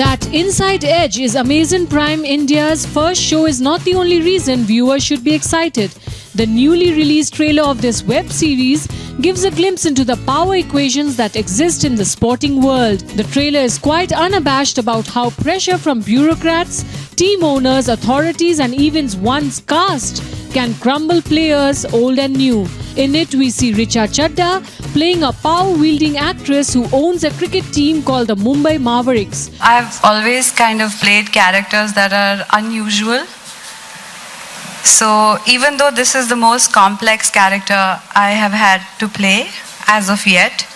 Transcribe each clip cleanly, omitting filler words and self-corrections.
That Inside Edge is Amazon Prime India's first show is not the only reason viewers should be excited. The newly released trailer of this web series gives a glimpse into the power equations that exist in the sporting world. The trailer is quite unabashed about how pressure from bureaucrats, team owners, authorities and even one's caste can crumble players old and new. In it, we see Richa Chadda playing a power-wielding actress who owns a cricket team called the Mumbai Mavericks. I've always kind of played characters that are unusual. So even though this is the most complex character I have had to play as of yet,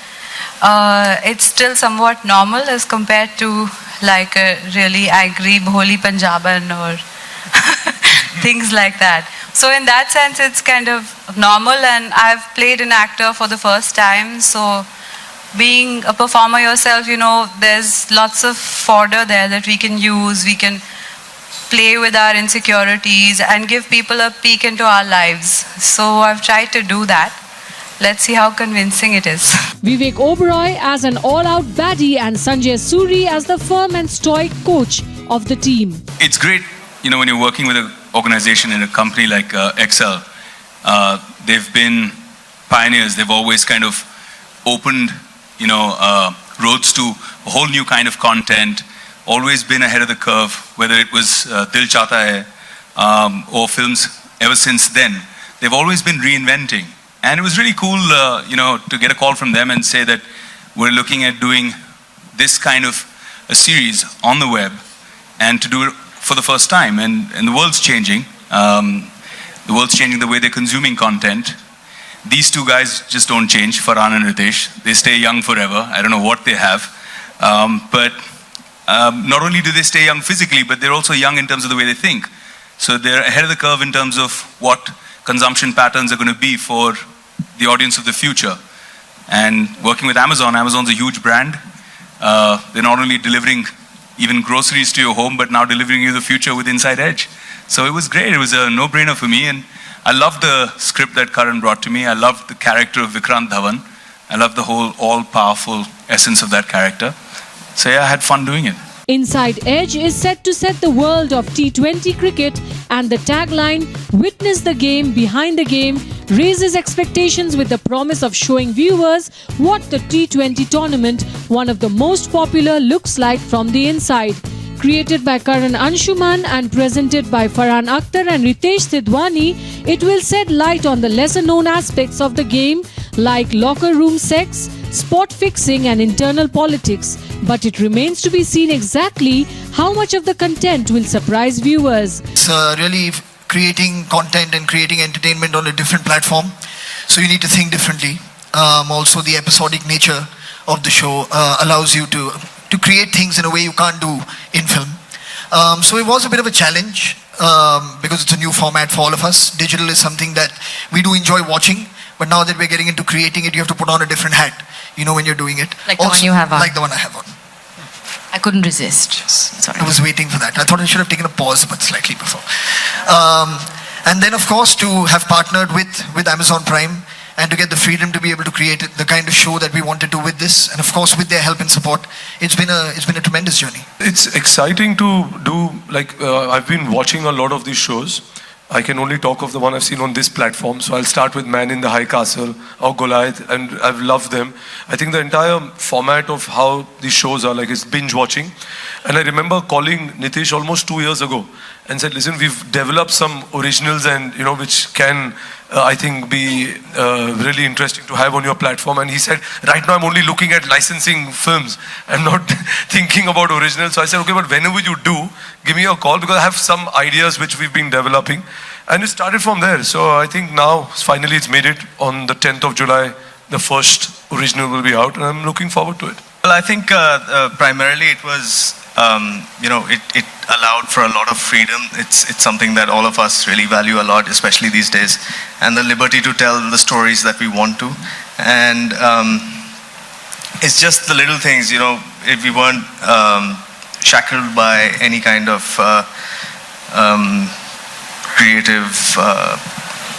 it's still somewhat normal as compared to like a really angry Bholi Punjaban or things like that. So in that sense, it's kind of normal, and I've played an actor for the first time. So being a performer yourself, you know, there's lots of fodder there that we can use. We can play with our insecurities and give people a peek into our lives. So I've tried to do that. Let's see how convincing it is. Vivek Oberoi as an all-out baddie and Sanjay Suri as the firm and stoic coach of the team. It's great, you know, when you're working with an organization in a company like Excel. They've been pioneers. They've always kind of opened, you know, roads to a whole new kind of content. Always been ahead of the curve, whether it was Dil Chahta Hai or films ever since then. They've always been reinventing. And it was really cool, you know, to get a call from them and say that we're looking at doing this kind of a series on the web and to do it for the first time. And the world's changing. The world's changing the way they're consuming content. These two guys just don't change, Farhan and Ritesh. They stay young forever. I don't know what they have. But not only do they stay young physically, but they're also young in terms of the way they think. So they're ahead of the curve in terms of what consumption patterns are going to be for the audience of the future. And working with Amazon, Amazon's a huge brand. They're not only delivering even groceries to your home, but now delivering you the future with Inside Edge. So it was great. It was a no-brainer for me. And I loved the script that Karan brought to me. I loved the character of Vikrant Dhawan. I loved the whole all-powerful essence of that character. So yeah, I had fun doing it. Inside Edge is set to set the world of T20 cricket, and the tagline, "Witness the game behind the game," raises expectations with the promise of showing viewers what the T20 tournament, one of the most popular, looks like from the inside. Created by Karan Anshuman and presented by Farhan Akhtar and Ritesh Sidhwani, it will shed light on the lesser-known aspects of the game like locker room sex, spot fixing and internal politics. But it remains to be seen exactly how much of the content will surprise viewers. It's really creating content and creating entertainment on a different platform. So you need to think differently. Also the episodic nature of the show allows you to create things in a way you can't do in film. So it was a bit of a challenge because it's a new format for all of us. Digital is something that we do enjoy watching, but now that we're getting into creating it, you have to put on a different hat, you know, when you're doing it. Like also, the one you have on. Like the one I have on. I couldn't resist. Sorry. I was waiting for that. I thought I should have taken a pause, but slightly before. And then, of course, to have partnered with Amazon Prime and to get the freedom to be able to create the kind of show that we wanted to with this, and of course with their help and support, it's been a tremendous journey. It's exciting to do, like I've been watching a lot of these shows. I can only talk of the one I've seen on this platform. So I'll start with Man in the High Castle or Goliath, and I've loved them. I think the entire format of how these shows are like is binge watching. And I remember calling Nitish almost 2 years ago and said, listen, we've developed some originals and, you know, which can, I think, be really interesting to have on your platform. And he said, right now I'm only looking at licensing films. I'm not thinking about originals. So I said, okay, but whenever you do, give me a call because I have some ideas which we've been developing. And it started from there. So I think now, finally, it's made it on the 10th of July. The first original will be out, and I'm looking forward to it. Well, I think primarily it was, you know, it allowed for a lot of freedom. It's something that all of us really value a lot, especially these days. And the liberty to tell the stories that we want to. And it's just the little things, you know, if we weren't shackled by any kind of creative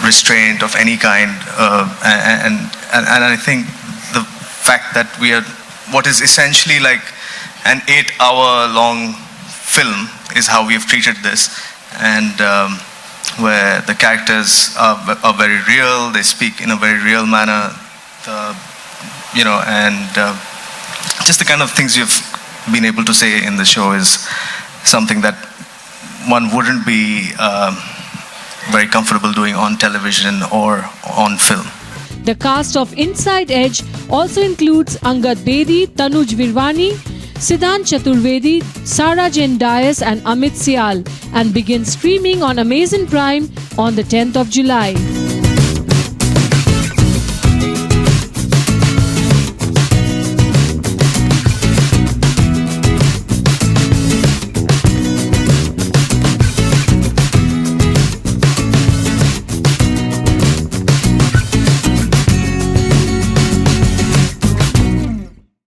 restraint of any kind, and I think the fact that we are what is essentially like an 8-hour-long film is how we have treated this, and where the characters are very real, they speak in a very real manner, and just the kind of things you've been able to say in the show is something that one wouldn't be very comfortable doing on television or on film. The cast of Inside Edge also includes Angad Bedi, Tanuj Virwani, Siddhant Chaturvedi, Sarah Jane Dias and Amit Sial, and begins streaming on Amazon Prime on the 10th of July.